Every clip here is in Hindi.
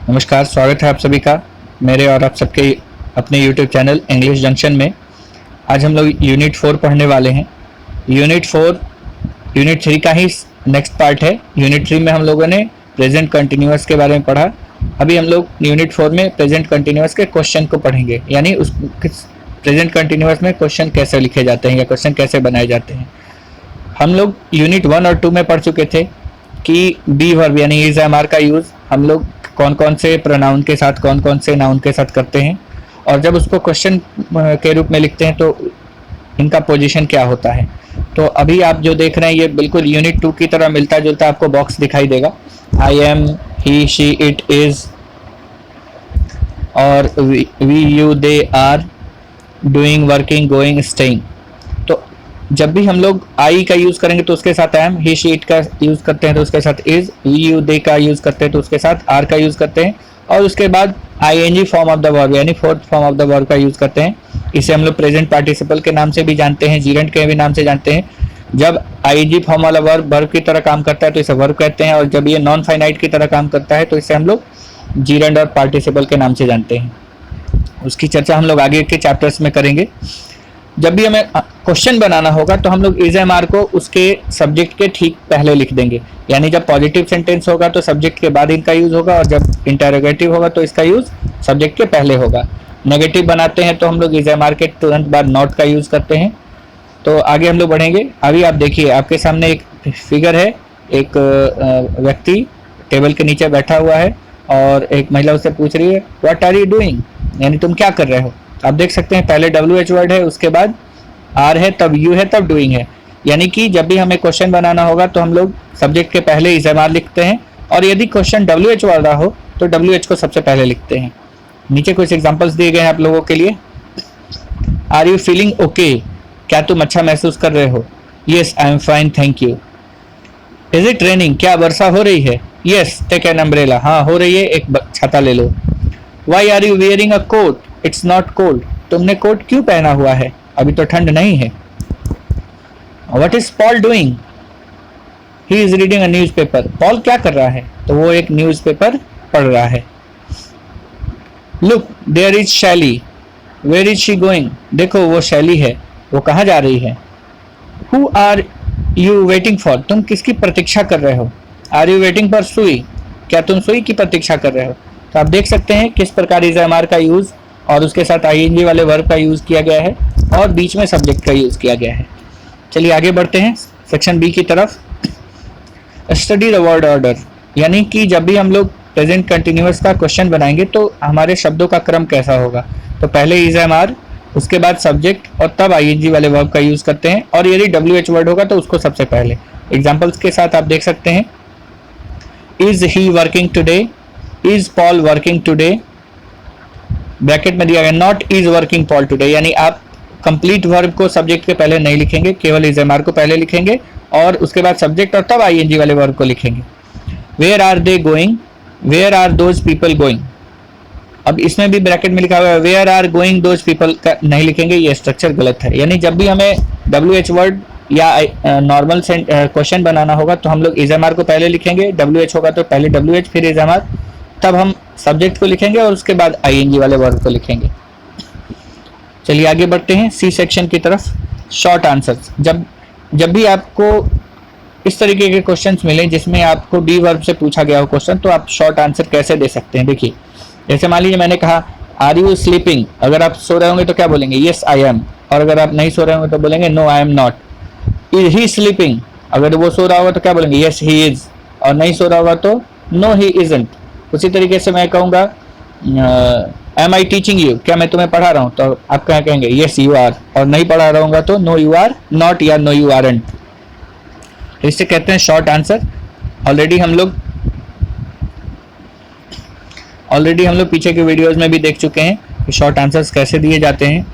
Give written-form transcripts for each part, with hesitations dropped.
नमस्कार, स्वागत है आप सभी का मेरे और आप सबके अपने YouTube चैनल इंग्लिश जंक्शन में। आज हम लोग यूनिट 4 पढ़ने वाले हैं। यूनिट 4 यूनिट 3 का ही नेक्स्ट पार्ट है। यूनिट 3 में हम लोगों ने प्रेजेंट कंटिन्यूअस के बारे में पढ़ा। अभी हम लोग यूनिट 4 में प्रेजेंट कंटिन्यूअस के क्वेश्चन को पढ़ेंगे, यानी उस प्रेजेंट कंटिन्यूअस में क्वेश्चन कैसे लिखे जाते हैं या क्वेश्चन कैसे बनाए जाते हैं। हम लोग यूनिट 1 और 2 में पढ़ चुके थे कि बी वर्ब यानी इज एम आर का यूज़ हम लोग कौन कौन से प्रोनाउन के साथ कौन कौन से नाउन के साथ करते हैं, और जब उसको क्वेश्चन के रूप में लिखते हैं तो इनका पोजीशन क्या होता है। तो अभी आप जो देख रहे हैं ये बिल्कुल यूनिट 2 की तरह मिलता जुलता आपको बॉक्स दिखाई देगा। I am, he, she, it, is और we, you, they, are, doing, working, going, staying. तो जब भी हम लोग आई का यूज़ करेंगे तो उसके साथ एम, ही, शी, इट का यूज़ करते हैं तो उसके साथ इज, वी, यू, दे का यूज़ करते हैं तो उसके साथ आर का यूज़ करते हैं, और उसके बाद ING form of the verb यानी fourth form of the verb का यूज़ करते हैं। इसे हम लोग प्रेजेंट पार्टिसिपल के नाम से भी जानते हैं, जीरेंट के भी नाम से जानते हैं। जब आईएनजी फॉर्म वाला वर्ब की तरह काम करता है तो इसे वर्ब कहते हैं, और जब ये नॉन फाइनाइट की तरह काम करता है तो इसे हम लोग जीरेंट और पार्टिसिपल के नाम से जानते हैं। उसकी चर्चा हम लोग आगे के चैप्टर्स में करेंगे। जब भी हमें क्वेश्चन बनाना होगा तो हम लोग इज एम आर को उसके सब्जेक्ट के ठीक पहले लिख देंगे, यानी जब पॉजिटिव सेंटेंस होगा तो सब्जेक्ट के बाद इनका यूज़ होगा, और जब इंटरोगेटिव होगा तो इसका यूज़ सब्जेक्ट के पहले होगा। नेगेटिव बनाते हैं तो हम लोग इज एम आर के तुरंत बाद नॉट का यूज़ करते हैं। तो आगे हम लोग बढ़ेंगे। अभी आप देखिए आपके सामने एक फिगर है, एक व्यक्ति टेबल के नीचे बैठा हुआ है और एक महिला उससे पूछ रही है व्हाट आर यू डूइंग, यानी तुम क्या कर रहे हो। आप देख सकते हैं पहले WH वर्ड है, उसके बाद आर है, तब यू है, तब डूइंग है। यानी कि जब भी हमें क्वेश्चन बनाना होगा तो हम लोग सब्जेक्ट के पहले इज एम आर लिखते हैं, और यदि क्वेश्चन WH वाला हो तो WH को सबसे पहले लिखते हैं। नीचे कुछ एग्जांपल्स दिए गए हैं आप लोगों के लिए। आर यू फीलिंग ओके, क्या तुम अच्छा महसूस कर रहे हो। Yes I am fine thank you. Is it raining, क्या वर्षा हो रही है। येस टेक एन अम्ब्रेला, हाँ हो रही है, एक छाता ले लो। Why are you wearing a coat, it's not cold, तुमने कोट क्यों पहना हुआ है, अभी तो ठंड नहीं है। What is Paul doing, he is reading a newspaper, Paul क्या कर रहा है, तो वो एक न्यूज पेपर पढ़ रहा है। Look there is Shelly, where is she going, देखो वो शैली है, वो कहाँ जा रही है। Who are you waiting for, तुम किसकी प्रतीक्षा कर रहे हो। आर यू वेटिंग फॉर सुई, क्या तुम सुई की प्रतीक्षा कर रहे हो। तो आप देख सकते हैं किस प्रकार इज एम आर का यूज़ और उसके साथ आईएनजी वाले वर्ब का यूज़ किया गया है, और बीच में सब्जेक्ट का यूज़ किया गया है। चलिए आगे बढ़ते हैं सेक्शन बी की तरफ। स्टडी द वर्ड ऑर्डर, यानी कि जब भी हम लोग प्रेजेंट कंटिन्यूअस का क्वेश्चन बनाएंगे तो हमारे शब्दों का क्रम कैसा होगा। तो पहले इज एम आर, उसके बाद सब्जेक्ट, और तब आईएनजी वाले वर्ब का यूज़ करते हैं, और यदि WH वर्ड होगा तो उसको सबसे पहले। एग्जाम्पल्स के साथ आप देख सकते हैं। Is he working today, is Paul working today, bracket में दिया गया not is working Paul today, यानी आप कंप्लीट वर्ब को सब्जेक्ट के पहले नहीं लिखेंगे, केवल इज एम आर को पहले लिखेंगे और उसके बाद सब्जेक्ट, और तब आईएनजी वाले वर्ब को लिखेंगे। Where are they going, where are those people going, अब इसमें भी ब्रैकेट में लिखा हुआ है where are going those people का नहीं लिखेंगे, ये स्ट्रक्चर गलत है। यानी जब भी हमें WH वर्ड या नॉर्मल क्वेश्चन बनाना होगा तो हम लोग इज एम आर को पहले लिखेंगे, WH होगा तो पहले WH फिर इज एम आर, तब हम सब्जेक्ट को लिखेंगे और उसके बाद आईएनजी वाले वर्ब को लिखेंगे। चलिए आगे बढ़ते हैं सी सेक्शन की तरफ। शॉर्ट आंसर्स, जब भी आपको इस तरीके के क्वेश्चंस मिले जिसमें आपको बी वर्ब से पूछा गया हो क्वेश्चन, तो आप शॉर्ट आंसर कैसे दे सकते हैं। देखिए जैसे मान लीजिए मैंने कहा आर यू स्लीपिंग, अगर आप सो रहे होंगे तो क्या बोलेंगे, येस आई एम, और अगर आप नहीं सो रहे होंगे तो बोलेंगे no I am not. Is he sleeping, अगर वो सो रहा होगा तो क्या बोलेंगे, येस ही इज, और नहीं सो रहा होगा तो नो ही इजंट। उसी तरीके से मैं कहूँगा एम आई टीचिंग यू, क्या मैं तुम्हें पढ़ा रहा हूँ, तो आप क्या कहेंगे, येस यू आर, और नहीं पढ़ा रहा हूँ तो नो यू आर नॉट या नो यू आरंट। इससे कहते हैं शॉर्ट आंसर। ऑलरेडी हम लोग पीछे के वीडियोस में भी देख चुके हैं कि शॉर्ट आंसर्स कैसे दिए जाते हैं।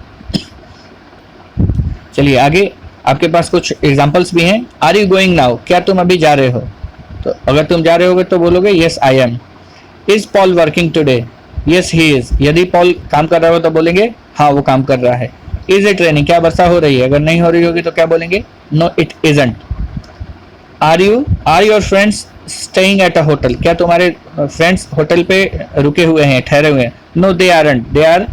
चलिए आगे, आपके पास कुछ एग्जांपल्स भी हैं। आर यू गोइंग नाउ, क्या तुम अभी जा रहे हो, तो अगर तुम जा रहे होगे तो बोलोगे yes I M. Is Paul working today, yes he is, यदि पॉल काम कर रहा हो तो बोलेंगे हाँ वो काम कर रहा है। इज इट रेनिंग, क्या वर्षा हो रही है, अगर नहीं हो रही होगी तो क्या बोलेंगे, no it isn't. Are your friends staying at a hotel, क्या तुम्हारे फ्रेंड्स होटल पे रुके हुए हैं, ठहरे हुए हैं? No they aren't, they are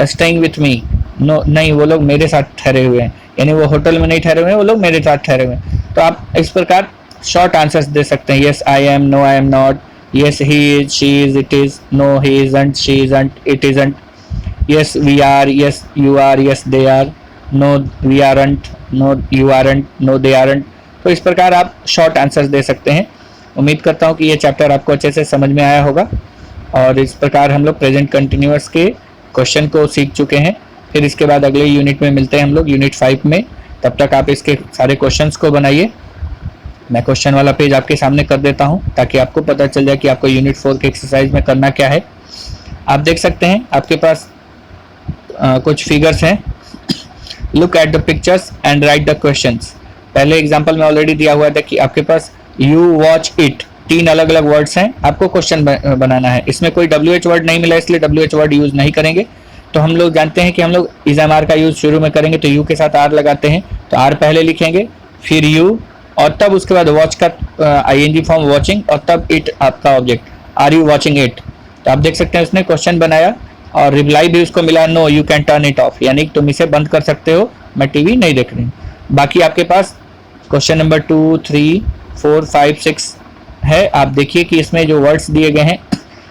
staying with me. No, नहीं, वो लोग मेरे साथ ठहरे हुए हैं, यानी वो होटल में नहीं ठहरे हुए हैं, वो लोग मेरे साथ ठहरे हुए हैं। तो आप इस प्रकार शॉर्ट आंसर्स दे सकते हैं। Yes I am, no I am not, yes he is, she is, it is, no he isn't, she isn't, it isn't, yes we are, yes you are, yes they are, no we aren't, no you aren't, no they aren't। तो इस प्रकार आप शॉर्ट आंसर्स दे सकते हैं। उम्मीद करता हूँ कि ये चैप्टर आपको अच्छे से समझ में आया होगा और इस प्रकार हम लोग प्रेजेंट कंटिन्यूअस के क्वेश्चन को सीख चुके हैं। फिर इसके बाद अगले यूनिट में मिलते हैं हम लोग, यूनिट 5 में। तब तक आप इसके सारे क्वेश्चंस को बनाइए। मैं क्वेश्चन वाला पेज आपके सामने कर देता हूँ ताकि आपको पता चल जाए कि आपको यूनिट 4 के एक्सरसाइज में करना क्या है। आप देख सकते हैं आपके पास कुछ फिगर्स हैं। Look at the pictures and right the questions. पहले एग्जांपल में ऑलरेडी दिया हुआ था कि आपके पास यू वॉच इट, 3 अलग अलग वर्ड्स हैं, आपको क्वेश्चन बनाना है। इसमें कोई WH वर्ड नहीं मिला इसलिए WH वर्ड यूज नहीं करेंगे। तो हम लोग जानते हैं कि हम लोग इज एम आर का यूज शुरू में करेंगे, तो यू के साथ आर लगाते हैं, तो आर पहले लिखेंगे, फिर यू, और तब उसके बाद वॉच का ING फॉर्म वॉचिंग, और तब इट आपका object, are you watching it. तो आप देख सकते हैं उसने क्वेश्चन बनाया और रिप्लाई भी उसको मिला, no you can turn it off, यानी तुम इसे बंद कर सकते हो, मैं टीवी नहीं देख रही हूँ। बाकी आपके पास क्वेश्चन नंबर 2, 3, 4, 5, 6 है। आप देखिए कि इसमें जो वर्ड्स दिए गए हैं,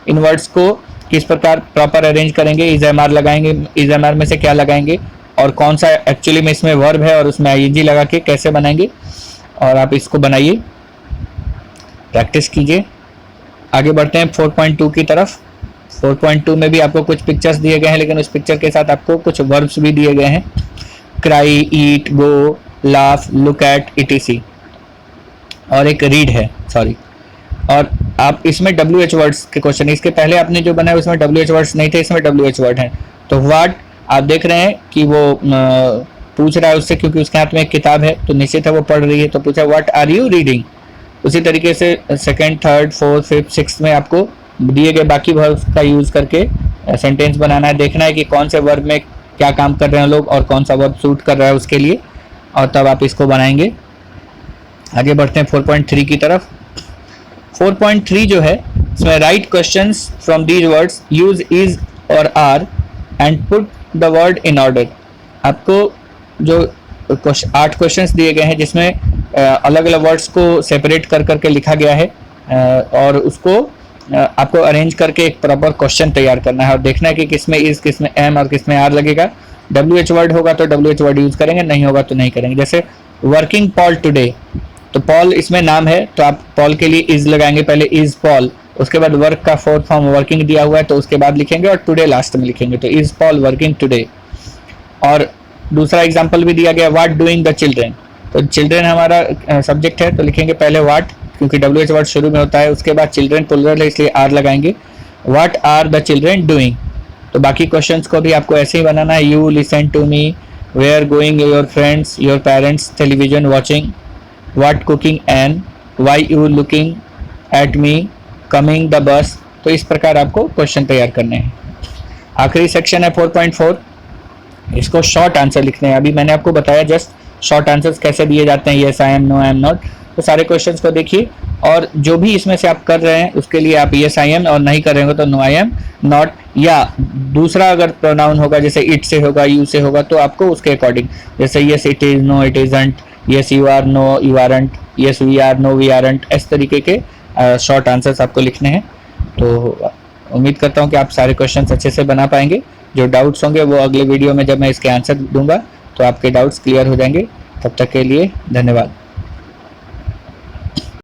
इन वर्ड्स को किस प्रकार प्रॉपर अरेंज करेंगे, इज एम आर लगाएंगे, इज एम आर में से क्या लगाएंगे, और कौन सा एक्चुअली में इसमें वर्ब है और उसमें ING लगा के कैसे बनाएंगे। और आप इसको बनाइए, प्रैक्टिस कीजिए। आगे बढ़ते हैं 4.2 की तरफ। 4.2 में भी आपको कुछ पिक्चर्स दिए गए हैं, लेकिन उस पिक्चर के साथ आपको कुछ वर्ब्स भी दिए गए हैं। Cry, eat, go, laugh, look at, ETC, और एक रीड है, सॉरी। और आप इसमें WH वर्ड्स के क्वेश्चन, इसके पहले आपने जो बनाया उसमें WH वर्ड्स नहीं थे, इसमें WH वर्ड हैं। तो व्हाट, आप देख रहे हैं कि वो पूछ रहा है उससे, क्योंकि उसके हाथ में एक किताब है तो निश्चित है वो पढ़ रही है, तो पूछा व्हाट आर यू रीडिंग। उसी तरीके से 2nd, 3rd, 4th, 5th, 6th में आपको दिए गए बाकी वर्ब्स का यूज करके सेंटेंस बनाना है। देखना है कि कौन से वर्ब में क्या काम कर रहे हैं लोग और कौन सा वर्ब सूट कर रहा है उसके लिए, और तब आप इसको बनाएंगे। आगे बढ़ते हैं 4.3 की तरफ। 4.3 जो है इसमें write questions from these words, use is और are and put the word in order. आपको जो 8 क्वेश्चंस दिए गए हैं जिसमें अलग अलग वर्ड्स को सेपरेट कर करके लिखा गया है, और उसको आपको अरेंज करके एक प्रॉपर क्वेश्चन तैयार करना है और देखना है कि किसमें इज, किसमें एम और किसमें आर लगेगा। WH वर्ड होगा तो WH वर्ड यूज करेंगे, नहीं होगा तो नहीं करेंगे। जैसे वर्किंग पॉल टुडे, तो पॉल इसमें नाम है तो आप पॉल के लिए इज लगाएंगे, पहले इज पॉल, उसके बाद वर्क का 4th फॉर्म वर्किंग दिया हुआ है तो उसके बाद लिखेंगे, और टुडे लास्ट में लिखेंगे, तो इज पॉल वर्किंग टुडे। और दूसरा एग्जाम्पल भी दिया गया, व्हाट डूइंग द चिल्ड्रेन, तो चिल्ड्रेन हमारा सब्जेक्ट है तो लिखेंगे पहले व्हाट, क्योंकि WH वर्ड शुरू में होता है, उसके बाद चिल्ड्रेन प्लुरल है इसलिए आर लगाएंगे, what are the children doing. तो बाकी क्वेश्चंस को भी आपको ऐसे ही बनाना है, you listen to me, where going your friends, your parents, television watching, what cooking and, why you looking at me, coming the bus. तो इस प्रकार आपको क्वेश्चन तैयार करने हैं। आखिरी सेक्शन है 4.4, इसको शॉर्ट आंसर लिखने हैं। अभी मैंने आपको बताया जस्ट शॉर्ट आंसर्स कैसे दिए जाते हैं, yes I am, no I am not. तो सारे क्वेश्चंस को देखिए और जो भी इसमें से आप कर रहे हैं उसके लिए आप येस आई एम, और नहीं कर रहे हो तो नो आई एम नॉट, या दूसरा अगर प्रोनाउन होगा जैसे इट से होगा, यू से होगा, तो आपको उसके अकॉर्डिंग, जैसे yes it is, no it isn't, yes you are, no you aren't, yes we are, no we aren't, इस तरीके के शॉर्ट आंसर्स आपको लिखने हैं। तो उम्मीद करता हूँ कि आप सारे क्वेश्चंस अच्छे से बना पाएंगे। जो डाउट्स होंगे वो अगले वीडियो में जब मैं इसके आंसर दूंगा तो आपके डाउट्स क्लियर हो जाएंगे। तब तक के लिए धन्यवाद।